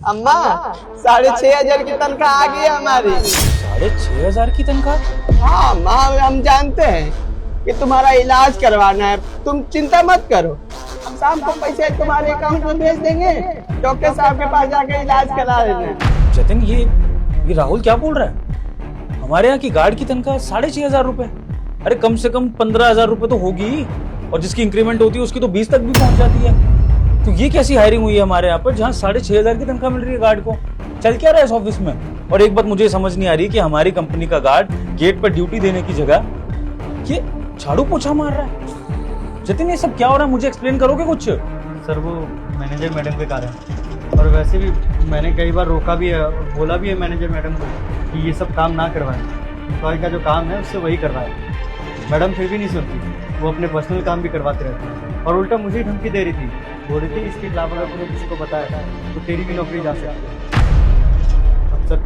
अम्मा 6,500 की तनख्वाह आ गई है हमारी। 6,500 की तनख्वाह? हाँ अम्मा, हम जानते हैं कि तुम्हारा इलाज करवाना है, तुम चिंता मत करो। हम शाम को पैसे तुम्हारे अकाउंट में भेज देंगे, डॉक्टर साहब के पास जाकर इलाज करा लेना। जतिन, ये राहुल क्या बोल रहा है? हमारे यहाँ की गार्ड की तनख्वाह 6,500 रुपए? अरे कम से कम 15,000 रुपए तो होगी, और जिसकी इंक्रीमेंट होती है उसकी तो 20 तक भी पहुंच जाती है। तो ये कैसी हायरिंग हुई है हमारे यहाँ पर, जहाँ 6,500 की तनख्वाह मिल रही है गार्ड को? चल क्या रहा है इस ऑफिस में? और एक बात मुझे समझ नहीं आ रही कि हमारी कंपनी का गार्ड गेट पर ड्यूटी देने की जगह ये झाड़ू पोछा मार रहा है। जतिन, ये सब क्या हो रहा है? मुझे एक्सप्लेन करोगे कुछ? सर वो मैनेजर मैडम के कारण, और वैसे भी मैंने कई बार रोका भी है और बोला भी है मैनेजर मैडम को कि ये सब काम ना करवाएं, एम्प्लॉय का जो काम है उससे वही करवाएं। मैडम फिर भी नहीं सुनती, वो अपने पर्सनल काम भी करवाते रहते हैं, और उल्टा मुझे ही धमकी दे रही थी, बोल रही थी इसके खिलाफ अगर तूने किसी को बताया तो तेरी भी नौकरी जा सकती है। अब सर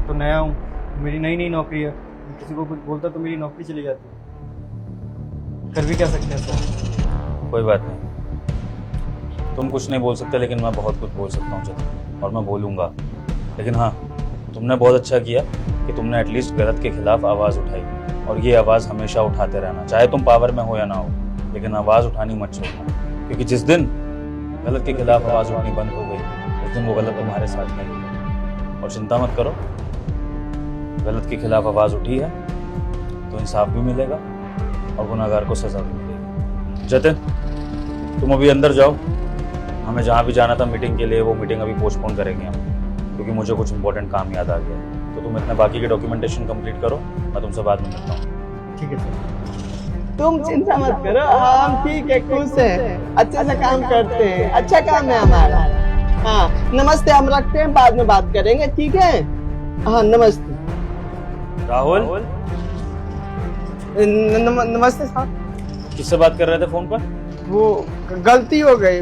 तो नया हूँ, मेरी नई नई नौकरी है, किसी को कुछ बोलता तो मेरी नौकरी चली जाती है। कर भी क्या सकते हैं सर? कोई बात नहीं, तुम कुछ नहीं बोल सकते, लेकिन मैं बहुत कुछ बोल सकता हूँ जतिन, और मैं बोलूँगा। लेकिन हाँ, तुमने बहुत अच्छा किया कि तुमने एटलीस्ट गलत के खिलाफ आवाज़ उठाई, और ये आवाज़ हमेशा उठाते रहना, चाहे तुम पावर में हो या ना हो, लेकिन आवाज़ उठानी मत छोड़ना। क्योंकि जिस दिन गलत के खिलाफ आवाज़ उठानी बंद हो गई, उस दिन वो गलत तुम्हारे साथ नहीं होगा। और चिंता मत करो, गलत के खिलाफ आवाज़ उठी है तो इंसाफ भी मिलेगा और गुनहगार को सजा भी मिलेगी। जतिन, तुम अभी अंदर जाओ, हमें जहाँ भी जाना था मीटिंग के लिए, वो मीटिंग अभी पोस्टपोन करेंगे हम, क्योंकि मुझे कुछ इंपॉर्टेंट काम याद आ गया। तो तुम इतने बाकी के डॉक्यूमेंटेशन कंप्लीट करो, मैं तुमसे बाद में मिलता हूँ। ठीक है सर। तुम चिंता मत करो, हम ठीक है, खुश हैं, अच्छे से काम करते हैं, अच्छा काम है हमारा। हाँ नमस्ते, हम रखते हैं, बाद में बात करेंगे, ठीक है? हाँ नमस्ते। राहुल, नमस्ते साहब। किससे बात कर रहे थे फोन पर? वो गलती हो गई,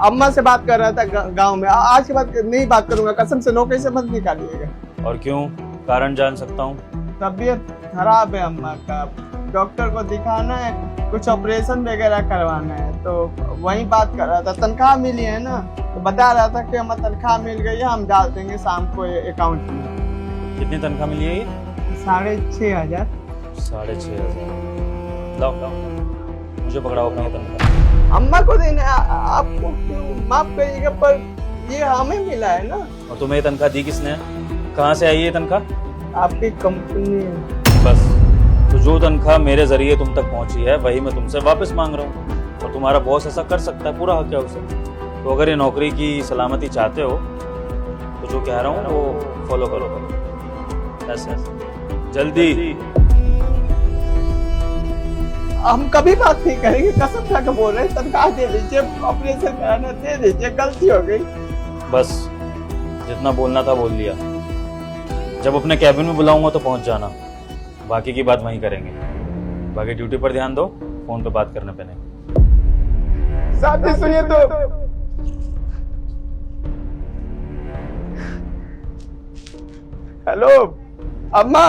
अम्मा से बात कर रहा था गांव में। आज के बाद नहीं बात करूंगा, कसम से, नौकरी से मत निकालिएगा। और क्यों? कारण जान सकता हूँ? तबीयत खराब है अम्मा का, डॉक्टर को दिखाना है, कुछ ऑपरेशन वगैरह करवाना है, तो वही बात कर रहा था। तनख्वाह मिली है ना, तो बता रहा था कि हमें तनख्वाह मिल गई है, हम डाल देंगे शाम को अकाउंट में। कितनी तनख्वाह मिली है ये? 6,500। 6,500। लाओ मुझे पकड़ाओ अपना तनख्वाह। अम्मा को देना, आपको क्यों माफ करिएगा, पर ये हमें मिला है ना। और तुम्हें ये तनख्वाह दी किसने? कहाँ से आई है तनख्वाह? आपकी कंपनी। बस, तो जो तनख्वाह मेरे जरिए तुम तक पहुंची है वही मैं तुमसे वापस मांग रहा हूँ, और तुम्हारा बॉस ऐसा कर सकता है, पूरा हक है उसे। तो अगर ये नौकरी की सलामती चाहते हो तो जो कह रहा हूँ वो फॉलो करो, ऐसे जल्दी। हम कभी बात नहीं करेंगे, कसम खा के बोल रहे हैं, तनख्वाह दे दीजिए, ऑपरेशन कराना दे दीजिए, गलती हो गई। बस जितना बोलना था बोल लिया। जब अपने कैबिन में बुलाऊंगा तो पहुंच जाना, बाकी की बात वहीं करेंगे। बाकी ड्यूटी पर ध्यान दो, फोन पे बात करने पे नहीं। साथी सुनिए तो, हेलो अम्मा,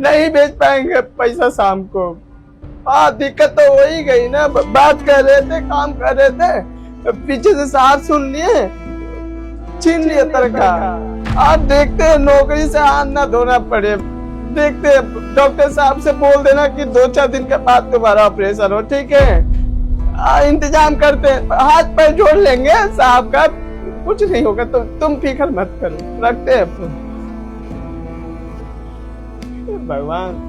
नहीं भेज पाएंगे पैसा शाम को। हाँ दिक्कत तो हो ही गई ना, बात कर रहे थे, काम कर रहे थे, पीछे से साथ सुन लिए, छीन लिए तनख्वाह। आप देखते हैं नौकरी से हाथ ना धोना पड़े, देखते हैं डॉक्टर साहब से बोल देना कि 2-4 दिन के बाद तुम्हारा ऑपरेशन हो, ठीक है? इंतजाम करते हैं, हाथ पैर जोड़ लेंगे साहब का, कुछ नहीं होगा, तो तुम फिक्र मत करो, रखते हैं। भगवान।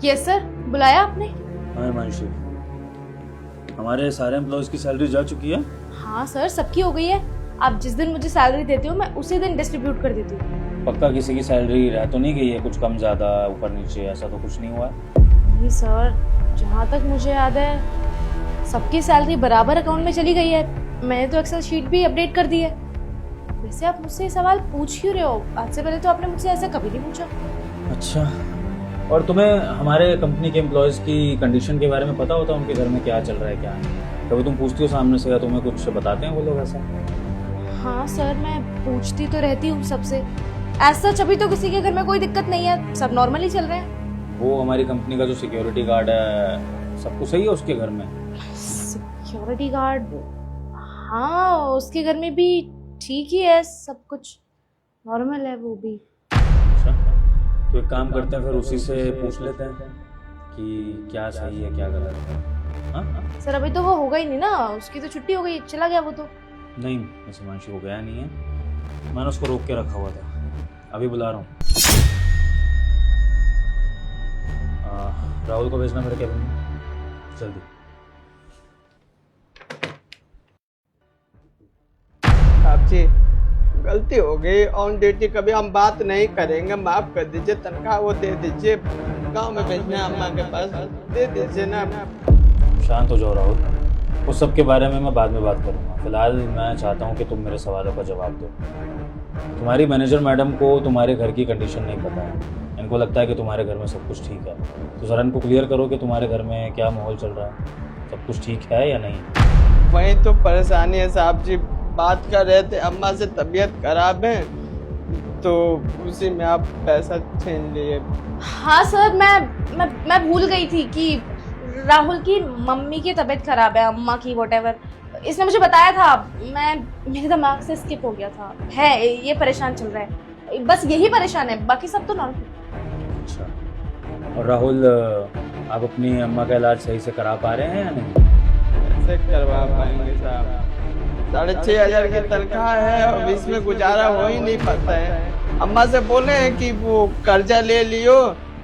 यस सर, बुलाया आपने? हाँ हिमांशु, हमारे सारे एम्प्लॉयज की सैलरी जा चुकी है? हाँ सर, सबकी हो गई है। आप जिस दिन मुझे सैलरी देते हो मैं उसी दिन डिस्ट्रीब्यूट कर देती हूँ। पक्का किसी की सैलरी रह तो नहीं गई है? कुछ कम ज्यादा ऊपर नीचे ऐसा तो कुछ नहीं हुआ? नहीं सर, जहाँ तक मुझे याद है सबकी सैलरी बराबर अकाउंट में चली गई है। मैंने तो एक्सेल शीट भी अपडेट कर दी है। वैसे आप मुझसे ये सवाल पूछ क्यों रहे हो? आज से पहले तो आपने मुझसे ऐसा कभी नहीं पूछा। अच्छा, और तुम्हें हमारे कंपनी के एम्प्लॉयज की कंडीशन के बारे में पता होता है, उनके घर में क्या चल रहा है क्या नहीं? कभी तुम पूछती हो सामने से, या तुम्हें कुछ बताते हैं वो लोग ऐसा? हाँ सर, मैं पूछती तो रहती हूँ सबसे। ऐसा अभी तो किसी के घर में कोई दिक्कत नहीं है, सब नॉर्मली चल रहे हैं। वो हमारी कंपनी का जो सिक्योरिटी गार्ड है, सब कुछ सही है उसके घर में? Security guard? हाँ उसके घर में भी ठीक ही है, सब कुछ नॉर्मल है वो भी। अच्छा, तो एक काम करते हैं, फिर उसी से पूछ लेते हैं कि क्या सही है क्या गलत है। हाँ सर अभी तो वो होगा ही नहीं ना, उसकी तो छुट्टी हो गई, चला गया वो तो। नहीं, मिस हिमांशु को गया नहीं है, मैंने उसको रोक के रखा हुआ था, अभी बुला रहा हूँ। राहुल को भेजना मेरे कैबिन में जल्दी। साहब जी गलती हो गई, ऑन ड्यूटी कभी हम बात नहीं करेंगे, माफ कर दीजिए। तनख्वाह वो दे दीजिए, गांव में भेजना अम्मा के पास, दे दीजिए ना। शांत हो जाओ राहुल, उस सब के बारे में मैं बाद में बात करूँगा। फिलहाल मैं चाहता हूँ कि तुम मेरे सवालों का जवाब दो। तुम्हारी मैनेजर मैडम को तुम्हारे घर की कंडीशन नहीं पता है, इनको लगता है कि तुम्हारे घर में सब कुछ ठीक है, तो ज़रा इनको क्लियर करो कि तुम्हारे घर में क्या माहौल चल रहा है, सब कुछ ठीक है या नहीं। वही तो परेशानी है साहब जी, बात कर रहे थे अम्मा से तबीयत खराब है, तो उसी में आप पैसा छीन लिए। हाँ सर मैं भूल गई थी कि राहुल की मम्मी की तबीयत खराब है, अम्मा की वॉटेवर, इसने मुझे बताया था, मेरे दिमाग से स्किप हो गया था। है ये परेशान चल रहा है, बस यही परेशान है, बाकी सब तो नॉर्मल। अच्छा, और राहुल आप अपनी अम्मा का इलाज सही से करा पा रहे हैं या नहीं? कैसे करवा पाएंगे साहब, 6,500 की तनख्वाह है और इसमें गुजारा हो ही नहीं पाता है। अम्मा से बोले हैं कि वो कर्जा ले लियो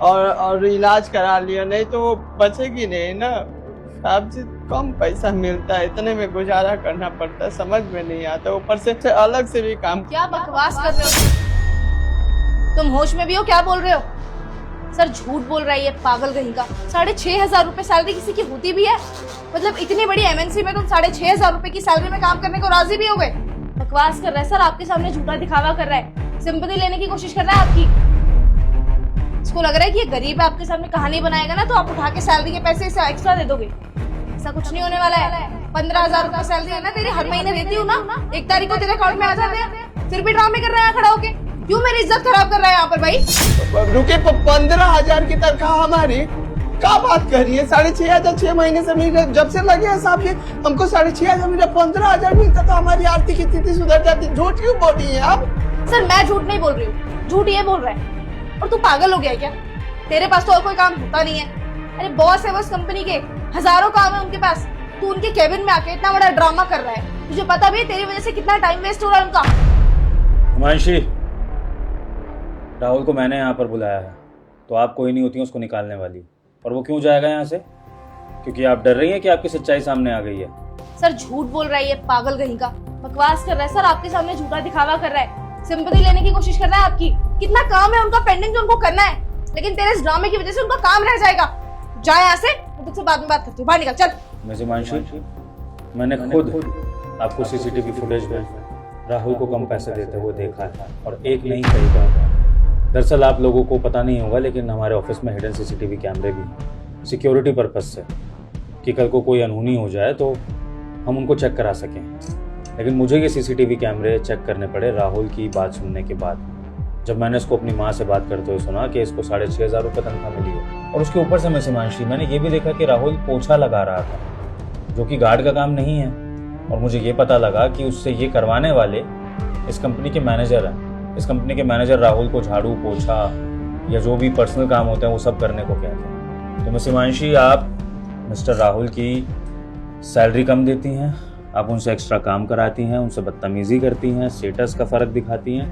और इलाज करा लियो, नहीं तो वो बचेगी नहीं ना। साहब जी कम पैसा मिलता है, इतने में गुजारा करना पड़ता है, समझ में नहीं आता, ऊपर से अलग से भी काम। क्या बकवास कर रहे हो तुम होश में भी हो? क्या बोल रहे हो सर? झूठ बोल रहा है ये पागल कहीं का। 6,500 रुपए सैलरी किसी की होती भी है? मतलब इतनी बड़ी एमएनसी में तुम 6,500 रुपए की सैलरी में काम करने को राजी भी हो गए? बकवास कर रहा है सर, आपके सामने झूठा दिखावा कर रहा है, सिंपैथी लेने की कोशिश कर रहा है आपकी। इसको लग रहा है कि ये गरीब है, आपके सामने कहानी बनाएगा ना तो आप उठा के सैलरी के पैसे इसे एक्स्ट्रा दे दोगे। ऐसा कुछ नहीं होने वाला है। 15,000 रुपए सैलरी है ना तेरी, हर महीने देती हूँ ना, 1 तारीख को तेरे अकाउंट में आ जाते हैं, फिर भी ड्रामे कर रहा है खड़ा होके। क्यों मेरी इज्जत खराब कर रहा है यहाँ पर भाई? रुके, 15,000 की तनख्वाह हमारी, क्या बात कर रही है? 6,500 6 महीने से मिल रहे, जब से लगे हैं साहब ये हमको 6,500 मिल रहा, 15,000 मिलता तो हमारी आर्थिक स्थिति सुधर जाती। झूठ क्यों बोल रही है आप? सर मैं झूठ नहीं बोल रही हूँ, झूठ ये बोल रहा है। और तू पागल हो गया है क्या? तेरे पास तो और कोई काम होता नहीं है। अरे बॉस है बस कंपनी के, हजारों काम है उनके पास, तू उनके केबिन में आके इतना बड़ा ड्रामा कर रहा है। तुझे पता भी है तेरी वजह से कितना टाइम वेस्ट हो रहा है उनका? हिमांशी, राहुल को मैंने यहाँ पर बुलाया है, तो आप कोई नहीं होती हैं उसको निकालने वाली, और वो क्यों जाएगा यहाँ से? क्योंकि आप डर रही हैं कि आपकी सच्चाई सामने आ गई है। सर झूठ बोल रहा है ये पागल कहीं का, बकवास कर रहा है सर, आपके सामने झूठा दिखावा कर रहा है, सिंपैथी लेने की कोशिश कर रहा है आपकी। कितना काम है उनका पेंडिंग जो उनको करना है, लेकिन तेरे इस ड्रामे की वजह से उनका काम रह जाएगा। जा यहाँ से, मैं तुझसे बाद में बात करती हूँ, बाहर निकल चल। मिस हिमांशी, मैंने खुद आपको सीसीटीवी फुटेज में राहुल को कम पैसे देते हुए देखा है, और एक नहीं कई बार। दरअसल आप लोगों को पता नहीं होगा, लेकिन हमारे ऑफिस में हिडन सीसीटीवी कैमरे भी हैं, सिक्योरिटी पर्पज से, कि कल को कोई अनहोनी हो जाए तो हम उनको चेक करा सकें। लेकिन मुझे ये सीसीटीवी कैमरे चेक करने पड़े राहुल की बात सुनने के बाद, जब मैंने इसको अपनी माँ से बात करते हुए सुना कि इसको 6,500 रुपये तनख्वाह मिली है। और उसके ऊपर से मिस हिमांशी, मैंने ये भी देखा कि राहुल पोछा लगा रहा था, जो कि गार्ड का काम नहीं है, और मुझे ये पता लगा कि उससे ये करवाने वाले इस कंपनी के मैनेजर हैं। इस कंपनी के मैनेजर राहुल को झाड़ू पोछा या जो भी पर्सनल काम होते हैं वो सब करने को कहते हैं। तो मिस हिमांशी, आप मिस्टर राहुल की सैलरी कम देती हैं, आप उनसे एक्स्ट्रा काम कराती हैं, उनसे बदतमीजी करती हैं, स्टेटस का फ़र्क दिखाती हैं,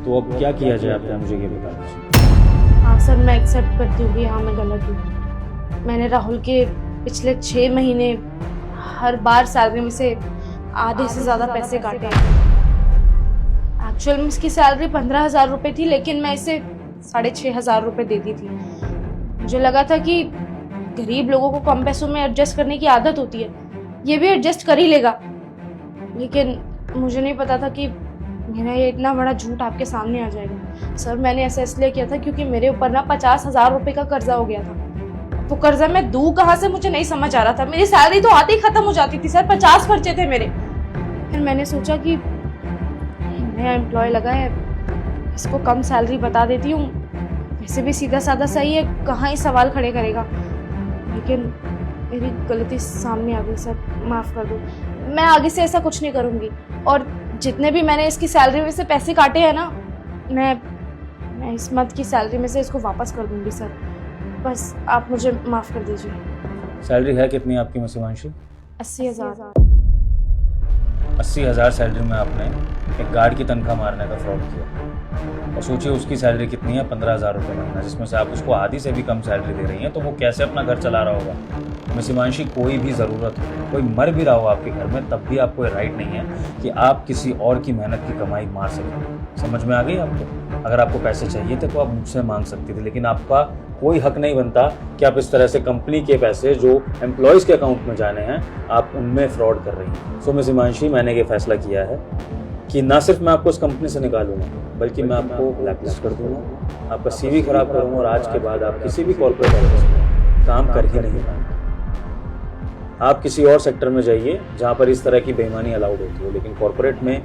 तो अब क्या किया जाए आपने मुझे ये बता दीजिए। हाँ सर मैं एक्सेप्ट करती हूँ कि हाँ मैं गलत हूँ। मैंने राहुल के पिछले 6 महीने हर बार सैलरी में से आधे से ज़्यादा पैसे काटे। एक्चुअल में इसकी सैलरी 15,000 रुपये थी, लेकिन मैं इसे 6,500 रुपये देती थी। मुझे लगा था कि गरीब लोगों को कम पैसों में एडजस्ट करने की आदत होती है, ये भी एडजस्ट कर ही लेगा। लेकिन मुझे नहीं पता था कि मेरा ये इतना बड़ा झूठ आपके सामने आ जाएगा। सर मैंने ऐसा इसलिए किया था क्योंकि मेरे ऊपर ना 50,000 रुपये का कर्जा हो गया था। वो कर्जा मैं दूँ कहाँ से मुझे नहीं समझ आ रहा था। मेरी सैलरी तो आते ही खत्म हो जाती थी सर, 50 खर्चे थे मेरे। फिर मैंने सोचा कि नया एम्प्लॉय लगा है, इसको कम सैलरी बता देती हूँ, वैसे भी सीधा साधा सही है, कहाँ ही सवाल खड़े करेगा। लेकिन मेरी गलती सामने आ गई सर, माफ़ कर दो। मैं आगे से ऐसा कुछ नहीं करूँगी। और जितने भी मैंने इसकी सैलरी में से पैसे काटे हैं ना, मैं इस मंथ की सैलरी में से इसको वापस कर दूँगी सर। बस आप मुझे माफ़ कर दीजिए। सैलरी है कितनी आपकी मिस हिमांशी? 80,000। 80,000 सैलरी में आपने एक गार्ड की तनख्वाह मारने का फ्रॉड किया। और सोचिए उसकी सैलरी कितनी है, 15,000 रुपये महीना, जिसमें से आप उसको आधी से भी कम सैलरी दे रही हैं। तो वो कैसे अपना घर चला रहा होगा? मिस हिमांशी, कोई भी ज़रूरत हो, कोई मर भी रहा हो आपके घर में, तब भी आपको ये राइट नहीं है कि आप किसी और की मेहनत की कमाई मार सकें। समझ में आ गई आपको? अगर आपको पैसे चाहिए थे तो आप मुझसे मांग सकती थी, लेकिन आपका कोई हक नहीं बनता कि आप इस तरह से कंपनी के पैसे जो एम्प्लॉयज़ के अकाउंट में जाने हैं, आप उनमें फ्रॉड कर रही हैं। सो मिस हिमांशी, मैंने ये फैसला किया है कि ना सिर्फ मैं आपको इस कंपनी से निकालूंगा, बल्कि मैं आपको ब्लैकलिस्ट कर दूंगा, आपका सीवी खराब करूंगा और आज के बाद आप किसी भी कॉर्पोरेट ऑफिस में काम कर ही नहीं पाएंगे। आप किसी और सेक्टर में जाइए जहां पर इस तरह की बेईमानी अलाउड होती हो, लेकिन कॉर्पोरेट में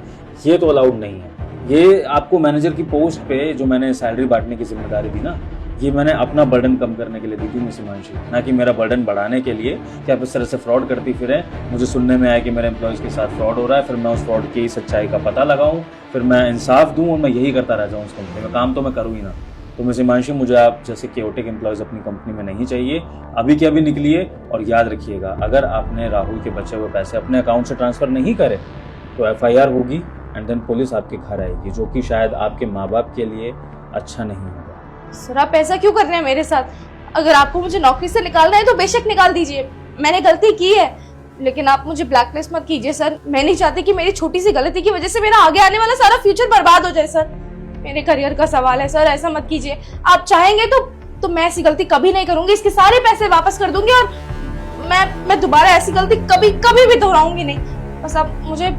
ये तो अलाउड नहीं है। ये आपको मैनेजर की पोस्ट पे जो मैंने सैलरी बांटने की जिम्मेदारी दी ना, ये मैंने अपना बर्डन कम करने के लिए दी थी मिस हिमांशी, ना कि मेरा बर्डन बढ़ाने के लिए कि आप इस तरह से फ्रॉड करती फिरें। मुझे सुनने में आया कि मेरे एम्प्लॉयज़ के साथ फ्रॉड हो रहा है, फिर मैं उस फ्रॉड की सच्चाई का पता लगाऊं, फिर मैं इंसाफ दूं और मैं यही करता रह जाऊं उस कंपनी में। काम तो मैं करूँ ही ना। तो मिस हिमांशी, मुझे आप जैसे केओटिक एम्प्लॉयज़ अपनी कंपनी में नहीं चाहिए। अभी के अभी निकलिए। और याद रखिएगा, अगर आपने राहुल के बचे हुए पैसे अपने अकाउंट से ट्रांसफ़र नहीं करे तो FIR होगी एंड देन पुलिस आपके घर आएगी, जो कि शायद आपके माँ बाप के लिए अच्छा नहीं होगा। सर आप ऐसा क्यों कर रहे हैं मेरे साथ? अगर आपको मुझे नौकरी से निकालना है तो बेशक निकाल दीजिए, मैंने गलती की है, लेकिन आप मुझे ब्लैकलिस्ट मत कीजिए सर। मैं नहीं चाहती कि मेरी छोटी सी गलती की वजह से मेरा आगे आने वाला सारा फ्यूचर बर्बाद हो जाए सर। मेरे करियर का सवाल है सर, ऐसा मत कीजिए। आप चाहेंगे तो मैं ऐसी गलती कभी नहीं करूंगी, इसके सारे पैसे वापस कर दूंगी और मैं दोबारा ऐसी गलती कभी भी दोहराऊंगी नहीं। बस आप मुझे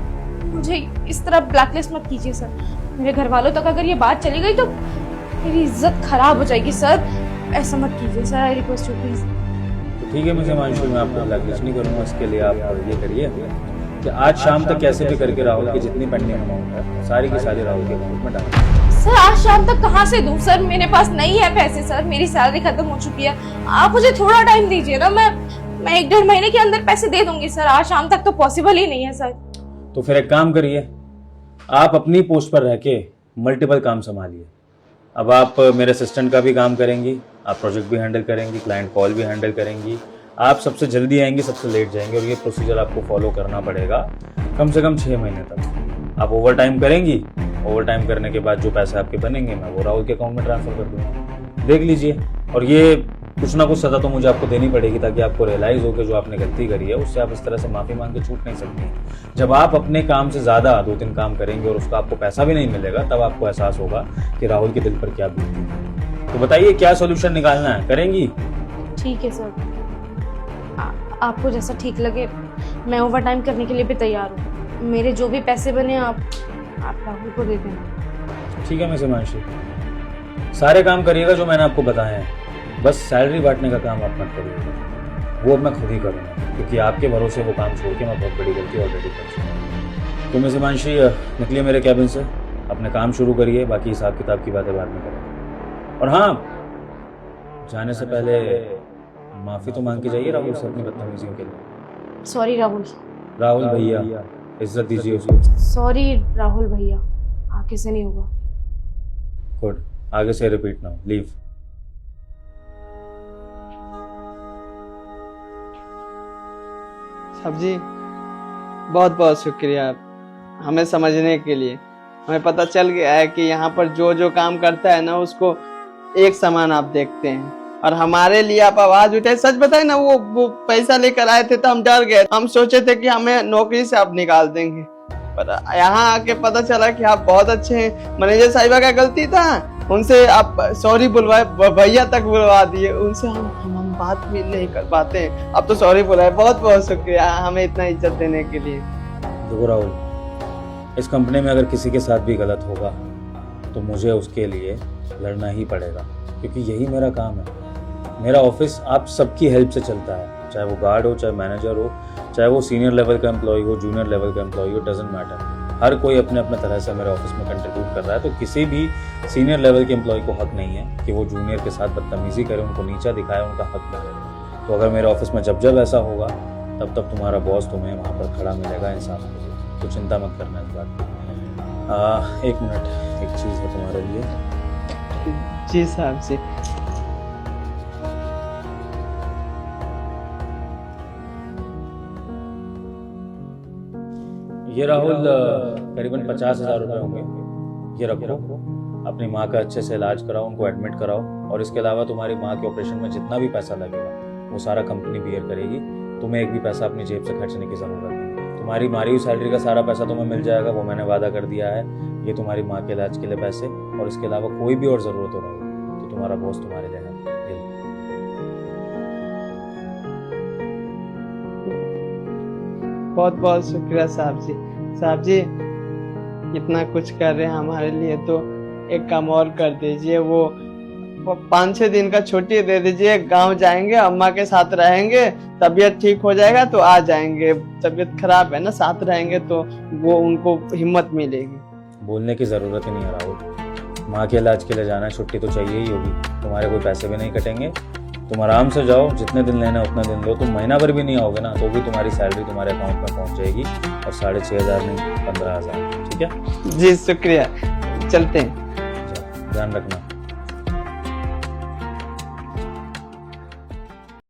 इस तरह ब्लैकलिस्ट मत कीजिए सर। मेरे घर वालों तक अगर ये बात चली गई तो मेरी इज्जत खराब हो जाएगी सर। ऐसा मत कीजिए sir, I request you please. ठीक है मिस हिमांशी, मैं आपको ब्लैकलिस्ट नहीं करूँगा। इसके लिए आप ये करिए कि आज शाम तक कैसे भी करके राहुल की जितनी पेंडिंग अमाउंट है सारी की सारी राहुल के अकाउंट में डालें। सर आज शाम तक कहाँ से दूं सर? मेरे पास नहीं है पैसे सर, मेरी सैलरी खत्म हो चुकी है। आप मुझे थोड़ा टाइम दीजिए ना, मैं 1-1.5 महीने के अंदर पैसे दे दूंगी सर। आज शाम तक तो पॉसिबल ही नहीं है सर। तो फिर एक काम करिए, आप अपनी पोस्ट पर रह के मल्टीपल काम संभालिए। अब आप मेरे असिस्टेंट का भी काम करेंगी, आप प्रोजेक्ट भी हैंडल करेंगी, क्लाइंट कॉल भी हैंडल करेंगी। आप सबसे जल्दी आएंगी, सबसे लेट जाएंगे, और ये प्रोसीजर आपको फॉलो करना पड़ेगा कम से कम 6 महीने तक। आप ओवर टाइम करेंगी, ओवर टाइम करने के बाद जो पैसे आपके बनेंगे मैं वो राहुल के अकाउंट में ट्रांसफ़र कर दूँगा। देख लीजिए। और ये कुछ ना कुछ सज़ा तो मुझे आपको देनी पड़ेगी, ताकि आपको रियलाइज़ हो कि जो आपने गलती करी है उससे आप इस तरह से माफ़ी मांग के छूट नहीं सकती। जब आप अपने काम से ज़्यादा 2-3 काम करेंगे और उसका आपको पैसा भी नहीं मिलेगा, तब आपको एहसास होगा कि राहुल के दिल पर क्या बीती है। तो बताइए क्या सोल्यूशन निकालना है, करेंगी? ठीक है सर, आपको जैसा ठीक लगे। मैं ओवर टाइम करने के लिए भी तैयार हूँ। मेरे जो भी पैसे बने आप राहुल को दे देना। ठीक है मिस हिमांशी, सारे काम करिएगा जो मैंने आपको बताए हैं, बस सैलरी बांटने का काम आप मत करिएगा, वो अब मैं खुद ही करूँगा, क्योंकि आपके भरोसे वो काम छोड़ के मैं बहुत बड़ी गलती ऑलरेडी कर चुका हूँ। तो मिस हिमांशी निकलिए मेरे कैबिन से, अपने काम शुरू करिए, बाकी हिसाब किताब की बातें बाद में करेंगे। और हाँ, जाने से पहले माफ़ी तो मांग के जाइए राहुल से अपनी बदतमीजियों के लिए। सॉरी राहुल। राहुल भैया, इज्जत दीजिए उसको। सॉरी राहुल भैया, आगे से नहीं होगा। गुड, आगे से रिपीट ना हो। लीव। साहब जी, बहुत बहुत शुक्रिया हमें समझने के लिए। हमें पता चल गया है कि यहाँ पर जो जो काम करता है ना, उसको एक समान आप देखते हैं, और हमारे लिए आप आवाज उठाए। सच बताए ना, वो पैसा लेकर आए थे तो हम डर गए। हम सोचे थे कि हमें नौकरी से आप निकाल देंगे, पर यहाँ आके पता चला कि आप बहुत अच्छे हैं। मैनेजर साहिबा का गलती था, उनसे आप सॉरी बुलवाए, भैया तक बुलवा दिए। उनसे हम बात भी नहीं कर पाते हैं, अब तो सॉरी बुलाए। बहुत बहुत शुक्रिया हमें इतना इज्जत देने के लिए। देखो राहुल, इस कंपनी में अगर किसी के साथ भी गलत होगा तो मुझे उसके लिए लड़ना ही पड़ेगा, क्योंकि यही मेरा काम है। मेरा ऑफिस आप सबकी हेल्प से चलता है, चाहे वो गार्ड हो, चाहे मैनेजर हो, चाहे वो सीनियर लेवल का एम्प्लॉय हो, जूनियर लेवल का एम्प्लॉय हो, डजंट मैटर। हर कोई अपने अपने तरह से मेरे ऑफिस में कंट्रीब्यूट कर रहा है। तो किसी भी सीनियर लेवल के एम्प्लॉय को हक नहीं है कि वो जूनियर के साथ बदतमीजी करे, उनको नीचा दिखाए, उनका हक नहीं है। तो अगर मेरे ऑफिस में जब जब ऐसा होगा तब तक तुम्हारा बॉस तुम्हें वहाँ पर खड़ा मिलेगा इंसाफ के लिए, तो चिंता मत करना इस बात की। 1 मिनट, एक चीज़ है तुम्हारे लिए। जी साहब जी। ये राहुल करीबन 50,000 रुपये होंगे, ये रखो। अपनी माँ का अच्छे से इलाज कराओ, उनको एडमिट कराओ, और इसके अलावा तुम्हारी माँ के ऑपरेशन में जितना भी पैसा लगेगा वो सारा कंपनी बियर करेगी। तुम्हें एक भी पैसा अपनी जेब से खर्चने की ज़रूरत नहीं। तुम्हारी मारी हुई सैलरी का सारा पैसा तुम्हें मिल जाएगा, वो मैंने वादा कर दिया है। ये तुम्हारी माँ के इलाज के लिए पैसे, और इसके अलावा कोई भी और ज़रूरत हो रही तो तुम्हारा बॉस तुम्हारे लिए है। बहुत बहुत शुक्रिया साहब जी। साहब जी इतना कुछ कर रहे हैं हमारे लिए, तो एक काम और कर दीजिए, वो 5-6 दिन का छुट्टी दे दीजिए। गांव जाएंगे, अम्मा के साथ रहेंगे, तबीयत ठीक हो जाएगा तो आ जाएंगे। तबीयत खराब है ना, साथ रहेंगे तो वो उनको हिम्मत मिलेगी। बोलने की ज़रूरत ही नहीं है राहुल, माँ के इलाज के लिए जाना है, छुट्टी तो चाहिए ही होगी। तुम्हारे कोई पैसे भी नहीं कटेंगे, तुम आराम से जाओ, जितने दिन लेना उतने दिन लो। तुम महीना भर भी नहीं आओगे ना तो भी तुम्हारी सैलरी तुम्हारे अकाउंट में पहुंच जाएगी, और 6,500 नहीं 15,000। ठीक है जी शुक्रिया, चलते हैं। ध्यान रखना।